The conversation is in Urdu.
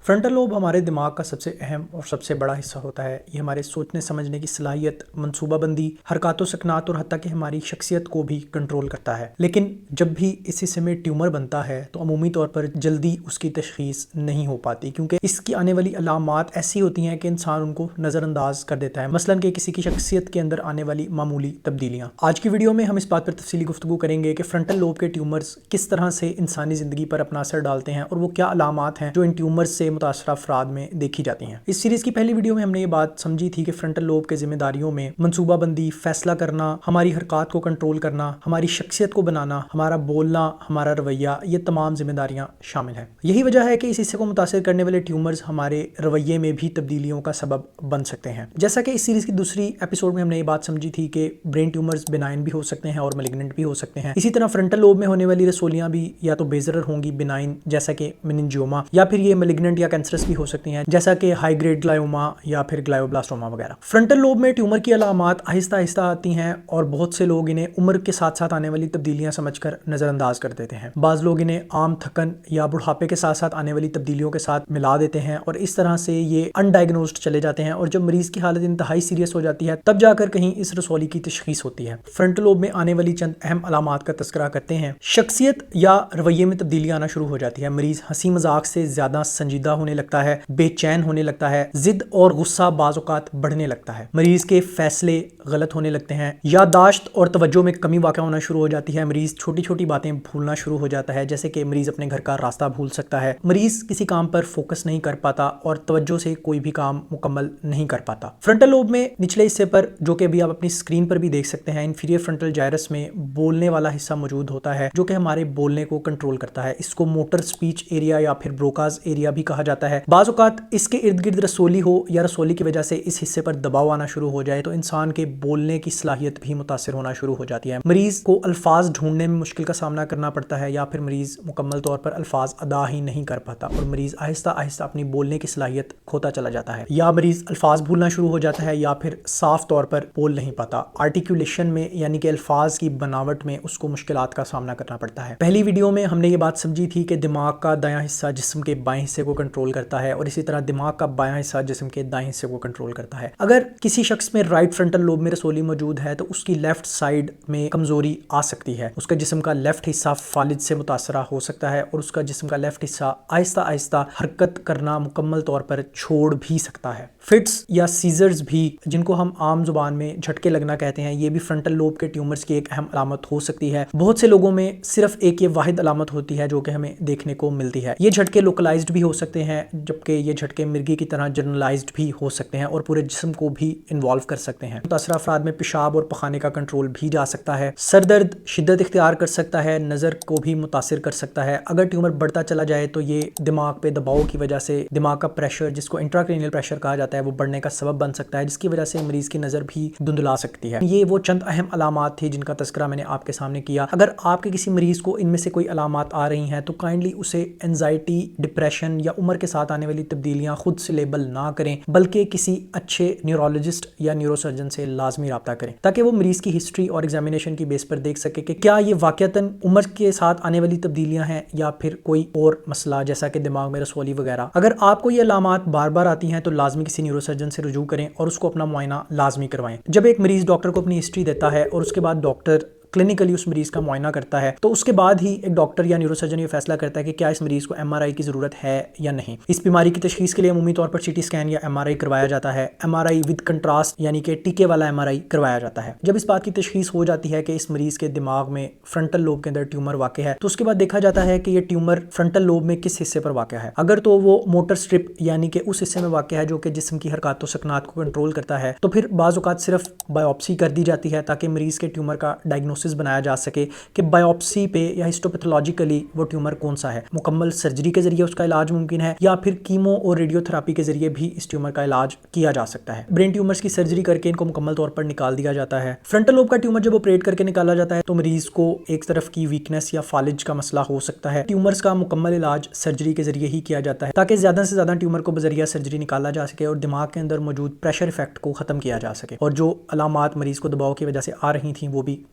فرنٹل لوب ہمارے دماغ کا سب سے اہم اور سب سے بڑا حصہ ہوتا ہے۔ یہ ہمارے سوچنے سمجھنے کی صلاحیت، منصوبہ بندی، حرکات و سکنات اور حتیٰ کہ ہماری شخصیت کو بھی کنٹرول کرتا ہے۔ لیکن جب بھی اس حصے میں ٹیومر بنتا ہے تو عمومی طور پر جلدی اس کی تشخیص نہیں ہو پاتی، کیونکہ اس کی آنے والی علامات ایسی ہوتی ہیں کہ انسان ان کو نظر انداز کر دیتا ہے، مثلاً کہ کسی کی شخصیت کے اندر آنے والی معمولی تبدیلیاں۔ آج کی ویڈیو میں ہم اس بات پر تفصیلی گفتگو کریں گے کہ فرنٹل لوب کے ٹیومرز کس طرح سے انسانی زندگی پر اپنا اثر ڈالتے ہیں اور وہ کیا علامات ہیں جو ان ٹیومرز سے متاثرہ افراد میں دیکھی جاتی ہیں۔ اس سیریز کی پہلی ویڈیو میں ہم نے یہ بات سمجھی تھی کہ فرنٹل لوب کے ذمہ داریوں میں منصوبہ بندی، فیصلہ کرنا، ہماری حرکات کو کنٹرول کرنا، ہماری شخصیت کو بنانا، ہمارا بولنا، ہمارا رویہ، یہ تمام ذمہ داریاں شامل ہیں۔ یہی وجہ ہے کہ اس حصے کو متاثر کرنے والے ٹیومرز ہمارے رویے میں بھی تبدیلیوں کا سبب بن سکتے ہیں۔ جیسا کہ اس سیریز کی دوسری ایپیسوڈ میں ہم نے یہ بات سمجھی تھی کہ برین ٹیومرز بینائن بھی ہو سکتے ہیں اور ملیگننٹ بھی ہو سکتے ہیں، اسی طرح فرنٹل لوب میں ہونے والی رسولیاں بھی یا تو بیزرر ہوں گی بینائن جیسا کہ مننجیوما، یا پھر یہ ملیگننٹ یا کینسرس بھی ہو سکتی ہیں جیسا کہ ہائی گریڈ گلائوما یا پھر گلائیوبلاسٹوما وغیرہ۔ فرنٹل لوب میں ٹیومر کی علامات آہستہ آہستہ آتی ہیں اور بہت سے لوگ انہیں عمر کے ساتھ ساتھ آنے والی تبدیلیاں سمجھ کر نظر انداز کر دیتے ہیں۔ بعض لوگ انہیں عام تھکن یا بڑھاپے کے ساتھ ساتھ آنے والی تبدیلیوں کے ساتھ ملا دیتے ہیں اور اس طرح سے یہ انڈائگنوزڈ چلے جاتے ہیں، اور جب مریض کی حالت انتہائی سیریس ہو جاتی ہے تب جا کر کہیں اس رسولی کی تشخیص ہوتی ہے۔ فرنٹل لوب میں آنے والی چند اہم علامات کا تذکرہ کرتے ہیں۔ شخصیت یا رویے میں تبدیلی آنا شروع ہو جاتی ہے، مریض ہنسی مذاق سے زیادہ سنجیدہ ہونے لگتا ہے، بے چین ہونے لگتا ہے، ضد اور غصہ بعض اوقات بڑھنے لگتا ہے، مریض کے فیصلے غلط ہونے لگتے ہیں، یادداشت اور توجہ میں کمی واقع ہونا شروع ہو جاتی ہے، مریض چھوٹی چھوٹی باتیں بھولنا شروع ہو جاتا ہے، جیسے کہ مریض اپنے گھر کا راستہ بھول سکتا ہے، مریض کسی کام پر فوکس نہیں کر پاتا اور توجہ سے کوئی بھی کام مکمل نہیں کر پاتا۔ فرنٹل لوب میں نچلے حصے پر، جو کہ ابھی آپ اپنی اسکرین پر بھی دیکھ سکتے ہیں، انفیریئر فرنٹل جائرس میں بولنے والا حصہ موجود ہوتا ہے جو کہ ہمارے بولنے کو کنٹرول کرتا ہے۔ اس کو موٹر سپیچ ایریا یا پھر بروکاز ایریا بھی کہا جاتا ہے۔ بعض اوقات اس کے ارد گرد رسولی ہو یا رسولی کی وجہ سے اس حصے پر دباؤ آنا شروع ہو جائے تو انسان کے بولنے کی صلاحیت بھی متاثر ہونا شروع ہو جاتی ہے، مریض کو الفاظ ڈھونڈنے میں مشکل کا سامنا کرنا پڑتا ہے، یا پھر مریض مکمل طور پر الفاظ ادا ہی نہیں کر پاتا اور مریض آہستہ آہستہ اپنی بولنے کی صلاحیت کھوتا چلا جاتا ہے، یا مریض الفاظ بھولنا شروع ہو جاتا ہے یا پھر صاف طور پر بول نہیں پاتا۔ آرٹیکولیشن میں یعنی کہ الفاظ کی بناوٹ میں اس کو مشکلات کا سامنا کرنا پڑتا ہے۔ پہلی ویڈیو میں ہم نے یہ بات سمجھی تھی کہ دماغ کا دایاں حصہ جسم کے بائیں حصے کو کنٹرول کرتا ہے اور اسی طرح دماغ کا بایاں حصہ جسم کے دائیں حصے کو کنٹرول کرتا ہے۔ اگر کسی شخص میں رائٹ فرنٹل لوب میں رسولی موجود ہے تو اس کی لیفٹ سائیڈ میں کمزوری آ سکتی ہے، اس کا جسم کا لیفٹ حصہ فالج سے متاثرہ ہو سکتا ہے اور اس کا جسم کا لیفٹ حصہ آہستہ آہستہ حرکت کرنا مکمل طور پر چھوڑ بھی سکتا ہے۔ فٹس یا سیزرز بھی، جن کو ہم عام زبان میں جھٹکے لگنا کہتے ہیں، یہ بھی فرنٹل لوب کے ٹیومرز کی ایک اہم علامت ہو سکتی ہے۔ بہت سے لوگوں میں صرف ایک یہ واحد علامت ہوتی ہے جو کہ ہمیں دیکھنے کو ملتی ہے۔ یہ جھٹکے لوکلائزڈ بھی ہو سکتے ہیں، جبکہ یہ جھٹکے مرگی کی طرح جنرلائزڈ بھی ہو سکتے ہیں اور پورے جسم کو بھی انوالو کر سکتے ہیں۔ متاثرہ افراد میں پیشاب اور پخانے کا کنٹرول بھی جا سکتا ہے، سر درد شدت اختیار کر سکتا ہے، نظر کو بھی متاثر کر سکتا ہے۔ اگر ٹیومر بڑھتا چلا جائے تو یہ دماغ پہ دباؤ کی وجہ سے دماغ کا پریشر، جس کو انٹراکرینیل پریشر کہا جاتا ہے، وہ بڑھنے کا سبب بن سکتا ہے، جس کی وجہ سے مریض کی نظر بھی دھندلا سکتی ہے۔ یہ وہ چند اہم علامات تھی جن کا تذکرہ میں نے آپ کے سامنے کیا۔ اگر آپ کے کسی مریض کو ان میں سے کوئی علامات آ رہی ہیں تو کائنڈلی اسے اینزائٹی، ڈپریشن یا عمر کے ساتھ آنے والی تبدیلیاں خود سے لیبل نہ کریں، بلکہ کسی اچھے نیورولوجسٹ یا نیورو سرجن سے لازمی رابطہ کریں تاکہ وہ مریض کی ہسٹری اور ایگزامینیشن کی بیس پر دیکھ سکے کہ کیا یہ واقعتاً عمر کے ساتھ آنے والی تبدیلیاں ہیں یا پھر کوئی اور مسئلہ جیسا کہ دماغ میں رسولی وغیرہ۔ اگر آپ کو یہ علامات بار بار آتی ہیں تو لازمی کسی نیورو سرجن سے رجوع کریں اور اس کو اپنا معائنہ لازمی کروائیں۔ جب ایک مریض ڈاکٹر کو اپنی ہسٹری دیتا ہے اور اس کے بعد ڈاکٹر کلینکلی اس مریض کا معائنہ کرتا ہے تو اس کے بعد ہی ایک ڈاکٹر یا نیورو سرجن یہ فیصلہ کرتا ہے کہ کیا اس مریض کو ایم آر آئی کی ضرورت ہے یا نہیں۔ اس بیماری کی تشخیص کے لیے عمومی طور پر سی ٹی اسکین یا ایم آر آئی کروایا جاتا ہے، M R I with contrast یعنی کہ ٹیکے والا ایم آر آئی کروایا جاتا ہے۔ جب اس بات کی تشخیص ہو جاتی ہے کہ اس مریض کے دماغ میں فرنٹل لوب کے اندر ٹیومر واقع ہے تو اس کے بعد دیکھا جاتا ہے کہ یہ ٹیومر فرنٹل لوب میں کس حصے پر واقع ہے۔ اگر تو وہ موٹر سٹرپ یعنی کہ اس حصے میں واقع ہے جو کہ جسم کی حرکات و سکنات کو کنٹرول کرتا ہے تو پھر بعض اوقات صرف بایوپسی کر دی جاتی ہے تاکہ مریض کے ٹیومر کا ڈائگنوسس بنایا جا سکے کہ بایوپسی پہ یا ہسٹوپیتھولوجیکلی وہ ٹیومر کون سا ہے۔ مکمل سرجری کے ذریعے اس کا علاج ممکن ہے یا پھر کیمو اور ریڈیو تھراپی کے ذریعے بھی اس ٹیومر کا علاج کیا جا سکتا ہے۔ برین ٹیومرز کی سرجری کر کے ان کو مکمل طور پر نکال دیا جاتا ہے۔ فرنٹل لوب کا ٹیومر جب آپریٹ کر کے نکالا جاتا ہے تو مریض کو ایک طرف کی ویکنس یا فالج کا مسئلہ ہو سکتا ہے۔ ٹیومرز کا مکمل علاج سرجری کے ذریعے ہی کیا جاتا ہے تاکہ زیادہ سے زیادہ ٹیومر کو بذریعہ سرجری نکالا جا سکے اور دماغ کے اندر موجود پریشر افیکٹ کو ختم کیا جا سکے اور جو علامات مریض کو دباؤ کی وجہ سے آ رہی تھیں وہ بھی